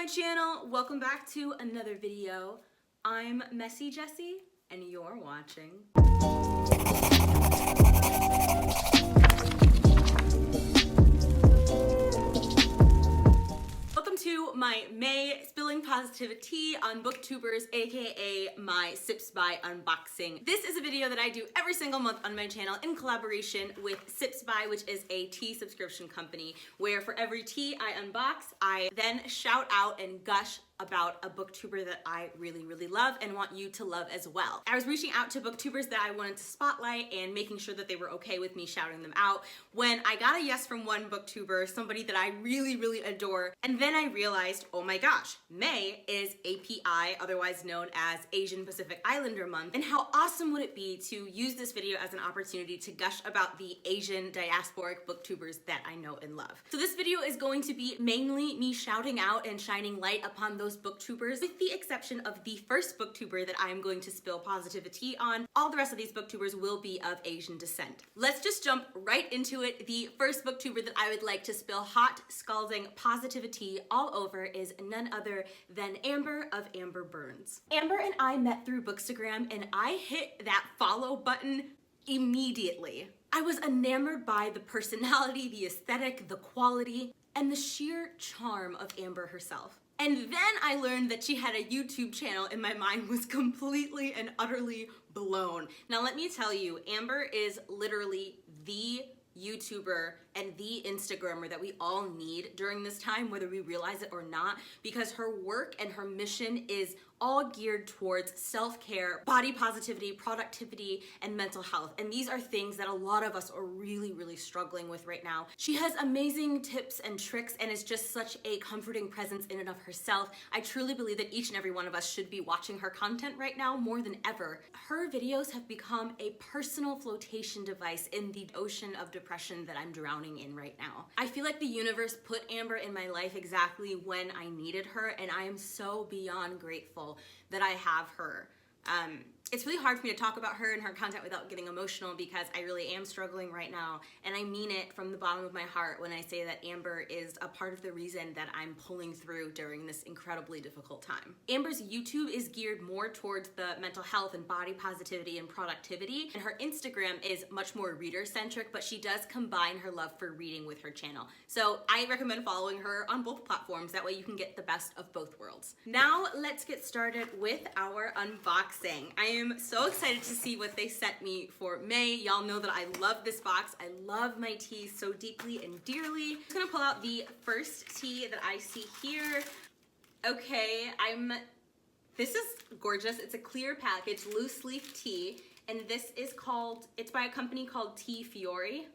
my channel. Welcome back to another video. I'm Messy Jessie and you're watching. Welcome to my May Spilling Positivity on Booktubers, aka my Sips by unboxing. This is a video that I do every single month on my channel in collaboration with Sips by, which is a tea subscription company, where for every tea I unbox, I then shout out and gush about a booktuber that I really love and want you to love as well. I was reaching out to booktubers that I wanted to spotlight and making sure that they were okay with me shouting them out when I got a yes from one booktuber, somebody that I really adore, and then I realized, oh my gosh, May is API, otherwise known as Asian Pacific Islander Month, and how awesome would it be to use this video as an opportunity to gush about the Asian diasporic booktubers that I know and love. So this video is going to be mainly me shouting out and shining light upon those booktubers, with the exception of the first booktuber that I am going to spill PositiviTEA on. All the rest of these booktubers will be of Asian descent. Let's just jump right into it. The first booktuber that I would like to spill hot, scalding PositiviTEA all over is none other than Amber of Amber Burns. Amber and I met through Bookstagram and I hit that follow button immediately. I was enamored by the personality, the aesthetic, the quality, and the sheer charm of Amber herself. And then I learned that she had a YouTube channel and my mind was completely and utterly blown. Now let me tell you, Amber is literally the YouTuber and the Instagrammer that we all need during this time, whether we realize it or not, because her work and her mission is all geared towards self-care, body positivity, productivity, and mental health. And these are things that a lot of us are really struggling with right now. She has amazing tips and tricks and is just such a comforting presence in and of herself. I truly believe that each and every one of us should be watching her content right now more than ever. Her videos have become a personal flotation device in the ocean of depression that I'm drowning in right now. I feel like the universe put Amber in my life exactly when I needed her, and I am so beyond grateful that I have her. It's really hard for me to talk about her and her content without getting emotional because I really am struggling right now, and I mean it from the bottom of my heart when I say that Amber is a part of the reason that I'm pulling through during this incredibly difficult time. Amber's YouTube is geared more towards the mental health and body positivity and productivity, and her Instagram is much more reader-centric, but she does combine her love for reading with her channel. So I recommend following her on both platforms, that way you can get the best of both worlds. Now let's get started with our unboxing. I am so excited to see what they sent me for May. Y'all know that I love this box. I love my tea so deeply and dearly. I'm just gonna pull out the first tea that I see here. Okay, this is gorgeous. It's a clear package, loose leaf tea, and this is it's by a company called Tea Fiore.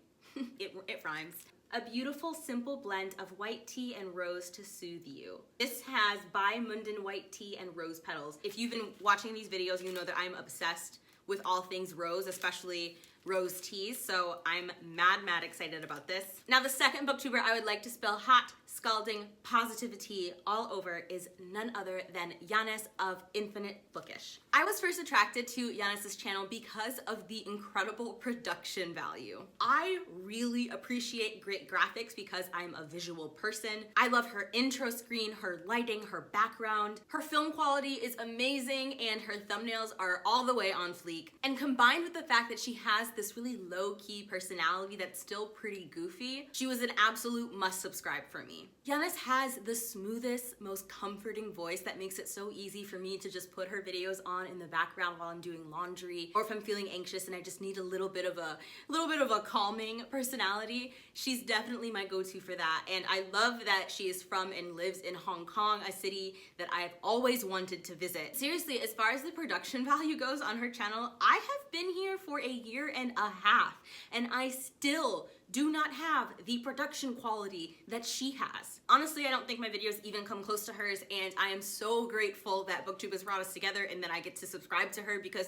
It rhymes. A beautiful, simple blend of white tea and rose to soothe you. This has Bai Mundan white tea and rose petals. If you've been watching these videos, you know that I'm obsessed with all things rose, especially rose teas, so I'm mad excited about this. Now the second booktuber I would like to spill hot, scalding PositiviTEA all over is none other than Yanis of Infinite Bookish. I was first attracted to Yanis's channel because of the incredible production value. I really appreciate great graphics because I'm a visual person. I love her intro screen, her lighting, her background. Her film quality is amazing and her thumbnails are all the way on fleek. And combined with the fact that she has this really low-key personality that's still pretty goofy, she was an absolute must subscribe for me. Yanis has the smoothest, most comforting voice that makes it so easy for me to just put her videos on in the background while I'm doing laundry, or if I'm feeling anxious and I just need a little bit of a calming personality. She's definitely my go-to for that, and I love that she is from and lives in Hong Kong, a city that I've always wanted to visit. Seriously, as far as the production value goes on her channel, I have been here for a year and a half, and I still do not have the production quality that she has. Honestly, I don't think my videos even come close to hers, and I am so grateful that BookTube has brought us together and that I get to subscribe to her because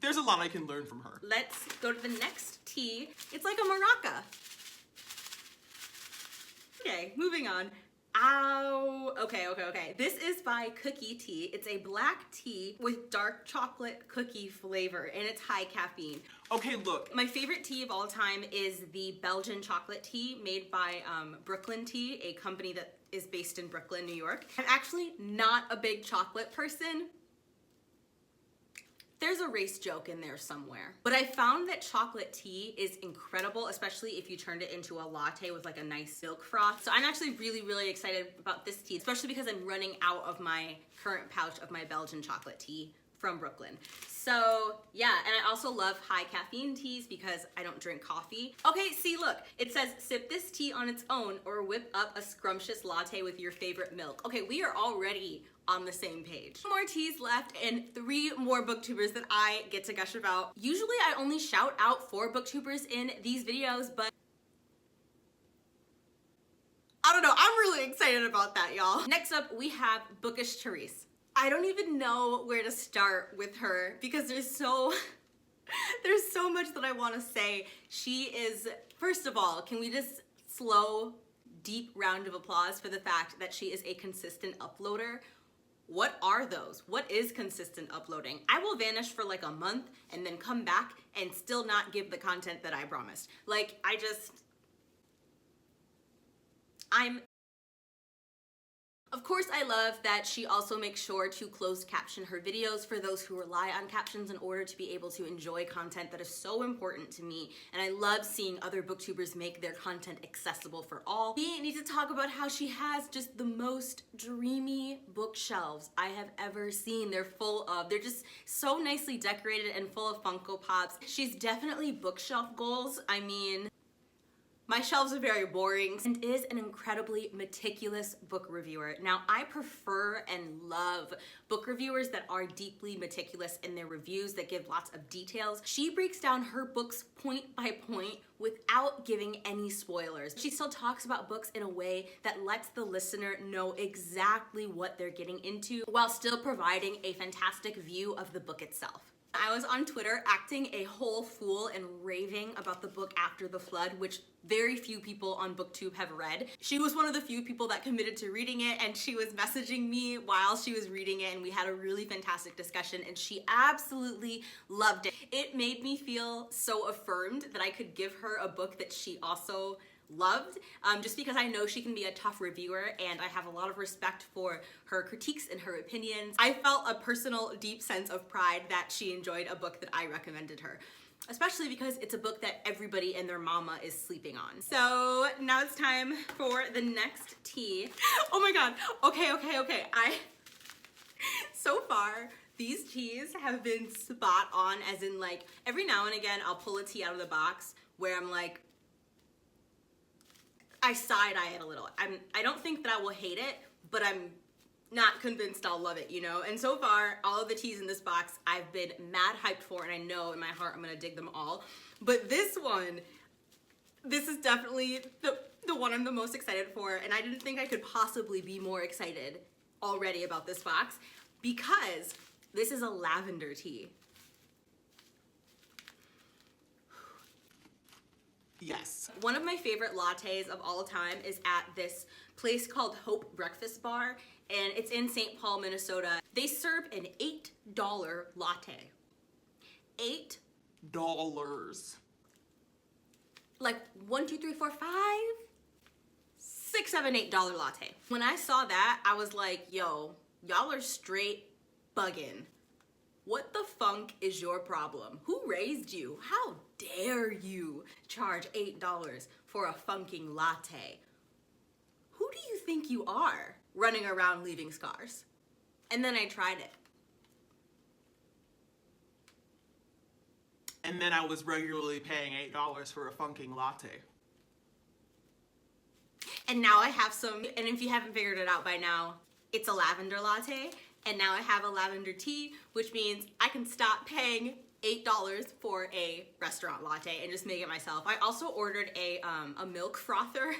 there's a lot I can learn from her. Let's go to the next tea. It's like a maraca. Okay, moving on. Ow. Okay. This is by Yogi Tea. It's a black tea with dark chocolate cookie flavor, and it's high caffeine. Okay, look. My favorite tea of all time is the Belgian chocolate tea made by Brooklyn Tea, a company that is based in Brooklyn, New York. I'm actually not a big chocolate person. There's a race joke in there somewhere. But I found that chocolate tea is incredible, especially if you turned it into a latte with like a nice milk froth. So I'm actually really, really excited about this tea, especially because I'm running out of my current pouch of my Belgian chocolate tea from Brooklyn. So yeah, and I also love high caffeine teas because I don't drink coffee. Okay, see, look, it says sip this tea on its own or whip up a scrumptious latte with your favorite milk. Okay, we are already on the same page. 2 more teas left and 3 more booktubers that I get to gush about. Usually I only shout out 4 booktubers in these videos, but I don't know, I'm really excited about that, y'all. Next up, we have Bookish Therese. I don't even know where to start with her because there's so much that I want to say. She is, first of all, can we just slow, deep round of applause for the fact that she is a consistent uploader? What are those? What is consistent uploading? I will vanish for like a month and then come back and still not give the content that I promised. Like, Of course, I love that she also makes sure to closed caption her videos for those who rely on captions in order to be able to enjoy content that is so important to me. And I love seeing other booktubers make their content accessible for all. We need to talk about how she has just the most dreamy bookshelves I have ever seen. They're just so nicely decorated and full of Funko Pops. She's definitely bookshelf goals. I mean, my shelves are very boring and is an incredibly meticulous book reviewer. Now, I prefer and love book reviewers that are deeply meticulous in their reviews, that give lots of details. She breaks down her books point by point without giving any spoilers. She still talks about books in a way that lets the listener know exactly what they're getting into while still providing a fantastic view of the book itself. I was on Twitter acting a whole fool and raving about the book After the Flood, which very few people on BookTube have read. She was one of the few people that committed to reading it, and she was messaging me while she was reading it, and we had a really fantastic discussion, and she absolutely loved it. It made me feel so affirmed that I could give her a book that she also loved, just because I know she can be a tough reviewer and I have a lot of respect for her critiques and her opinions. I felt a personal deep sense of pride that she enjoyed a book that I recommended her, especially because it's a book that everybody and their mama is sleeping on. So now it's time for the next tea. Oh my god, okay. So far, these teas have been spot on, as in like every now and again I'll pull a tea out of the box where I'm like, I side-eye it a little. I don't think that I will hate it, but I'm not convinced I'll love it, you know? And so far, all of the teas in this box I've been mad hyped for, and I know in my heart I'm gonna dig them all. But this is definitely the one I'm the most excited for, and I didn't think I could possibly be more excited already about this box because this is a lavender tea. Yes. One of my favorite lattes of all time is at this place called Hope Breakfast Bar, and it's in St. Paul, Minnesota. They serve an $8 latte. $8. Like 1, 2, 3, 4, 5, 6, 7, $8 latte. When I saw that, I was like, yo, y'all are straight bugging. What the funk is your problem? Who raised you? How dare you charge $8 for a funking latte? Who do you think you are, running around leaving scars? And then I tried it. And then I was regularly paying $8 for a funking latte. And now I have some, and if you haven't figured it out by now, it's a lavender latte. And now I have a lavender tea, which means I can stop paying $8 for a restaurant latte and just make it myself. I also ordered a milk frother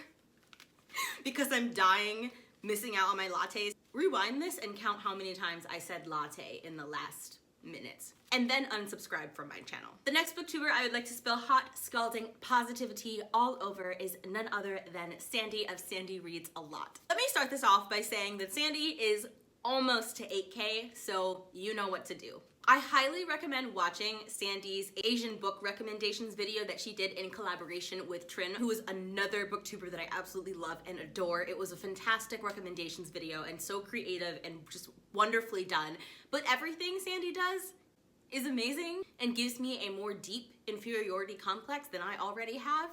because I'm dying missing out on my lattes. Rewind this and count how many times I said latte in the last minutes, and then unsubscribe from my channel. The next booktuber I would like to spill hot, scalding positivity all over is none other than Sandy of Sandy Reads a Lot. Let me start this off by saying that Sandy is almost to 8K, so you know what to do. I highly recommend watching Sandy's Asian book recommendations video that she did in collaboration with Trin, who is another booktuber that I absolutely love and adore. It was a fantastic recommendations video and so creative and just wonderfully done. But everything Sandy does is amazing and gives me a more deep inferiority complex than I already have,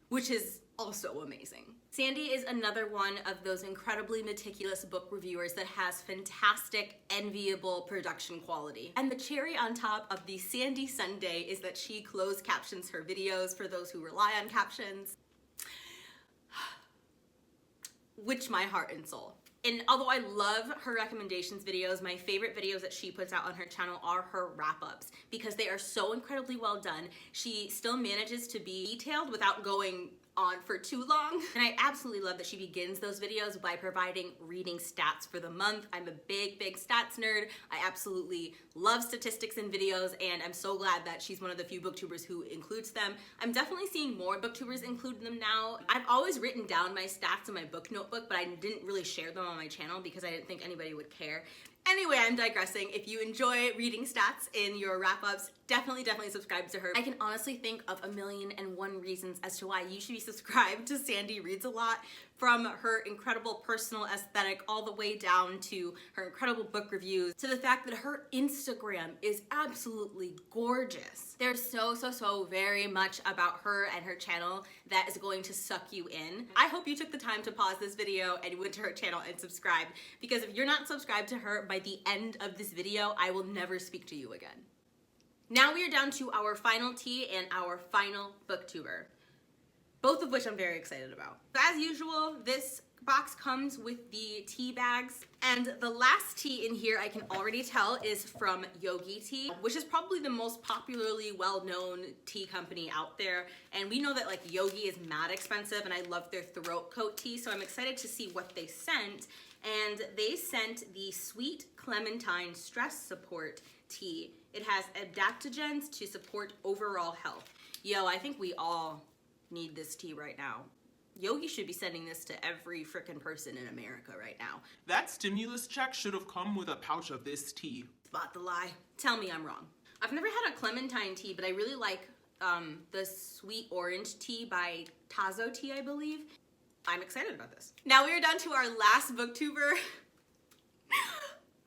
which is also amazing. Sandy is another one of those incredibly meticulous book reviewers that has fantastic, enviable production quality. And the cherry on top of the Sandy Sundae is that she closed captions her videos for those who rely on captions, which my heart and soul. And although I love her recommendations videos, my favorite videos that she puts out on her channel are her wrap-ups because they are so incredibly well done. She still manages to be detailed without going on for too long. And I absolutely love that she begins those videos by providing reading stats for the month. I'm a big stats nerd. I absolutely love statistics in videos, and I'm so glad that she's one of the few booktubers who includes them. I'm definitely seeing more booktubers include them now. I've always written down my stats in my book notebook, but I didn't really share them on my channel because I didn't think anybody would care. Anyway, I'm digressing. If you enjoy reading stats in your wrap-ups, definitely subscribe to her. I can honestly think of 1,000,001 reasons as to why you should be subscribed to Sandy Reads a Lot, from her incredible personal aesthetic all the way down to her incredible book reviews, to the fact that her Instagram is absolutely gorgeous. There's so very much about her and her channel that is going to suck you in. I hope you took the time to pause this video and went to her channel and subscribed, because if you're not subscribed to her by the end of this video, I will never speak to you again. Now we are down to our final tea and our final booktuber, both of which I'm very excited about. As usual, this box comes with the tea bags, and the last tea in here I can already tell is from Yogi Tea, which is probably the most popularly well-known tea company out there. And we know that like Yogi is mad expensive, and I love their throat coat tea, so I'm excited to see what they sent. And they sent the Sweet Clementine Stress Support Tea. It has adaptogens to support overall health. Yo, I think we all need this tea right now. Yogi should be sending this to every frickin' person in America right now. That stimulus check should have come with a pouch of this tea. Spot the lie. Tell me I'm wrong. I've never had a clementine tea, but I really like the sweet orange tea by Tazmyn, I believe. I'm excited about this. Now we are down to our last booktuber.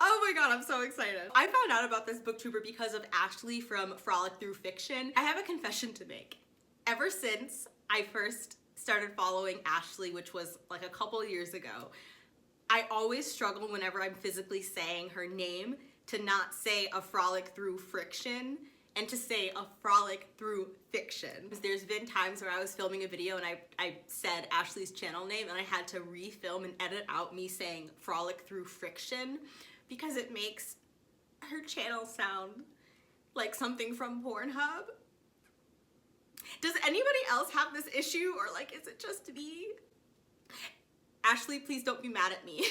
Oh my god, I'm so excited. I found out about this booktuber because of Ashley from Frolic Through Fiction. I have a confession to make. Ever since I first started following Ashley, which was like a couple years ago, I always struggle whenever I'm physically saying her name to not say a frolic through friction and to say a frolic through fiction. There's been times where I was filming a video and I said Ashley's channel name and I had to refilm and edit out me saying frolic through friction because it makes her channel sound like something from Pornhub. Does anybody else have this issue, or like, is it just me? Ashley, please don't be mad at me.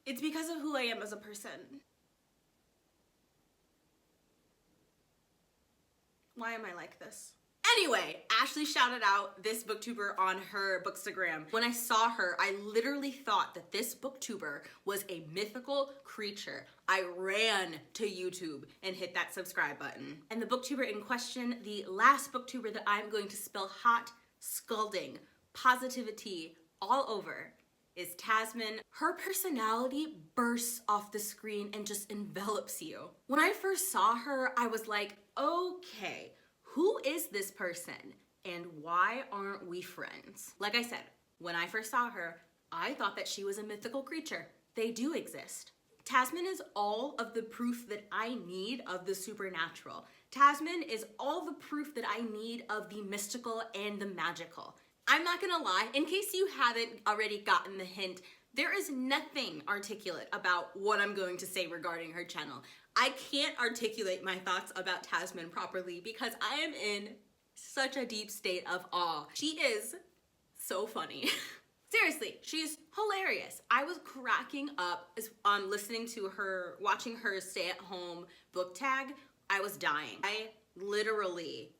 It's because of who I am as a person. Why am I like this? Anyway, Ashley shouted out this booktuber on her Bookstagram. When I saw her, I literally thought that this booktuber was a mythical creature. I ran to YouTube and hit that subscribe button. And the booktuber in question, the last booktuber that I'm going to spell hot, scalding, PositiviTEA all over, is Tazmyn. Her personality bursts off the screen and just envelops you. When I first saw her, I was like, okay, who is this person and why aren't we friends? Like I said, when I first saw her, I thought that she was a mythical creature. They do exist. Tazmyn is all of the proof that I need of the supernatural. Tazmyn is all the proof that I need of the mystical and the magical. I'm not gonna lie, in case you haven't already gotten the hint, there is nothing articulate about what I'm going to say regarding her channel. I can't articulate my thoughts about Tazmyn properly because I am in such a deep state of awe. She is so funny. Seriously, she's hilarious. I was cracking up on listening to her, watching her stay-at-home book tag. I was dying. I literally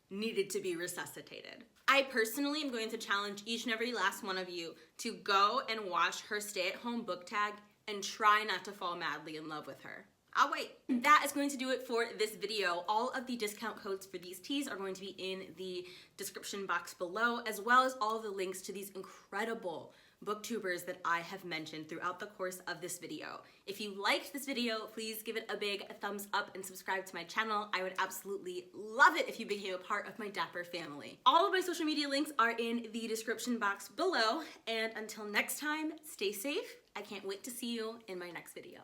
needed to be resuscitated. I personally am going to challenge each and every last one of you to go and watch her stay-at-home book tag and try not to fall madly in love with her. I'll wait. That is going to do it for this video. All of the discount codes for these teas are going to be in the description box below, as well as all the links to these incredible booktubers that I have mentioned throughout the course of this video. If you liked this video, please give it a big thumbs up and subscribe to my channel. I would absolutely love it if you became a part of my dapper family. All of my social media links are in the description box below, and until next time, stay safe. I can't wait to see you in my next video.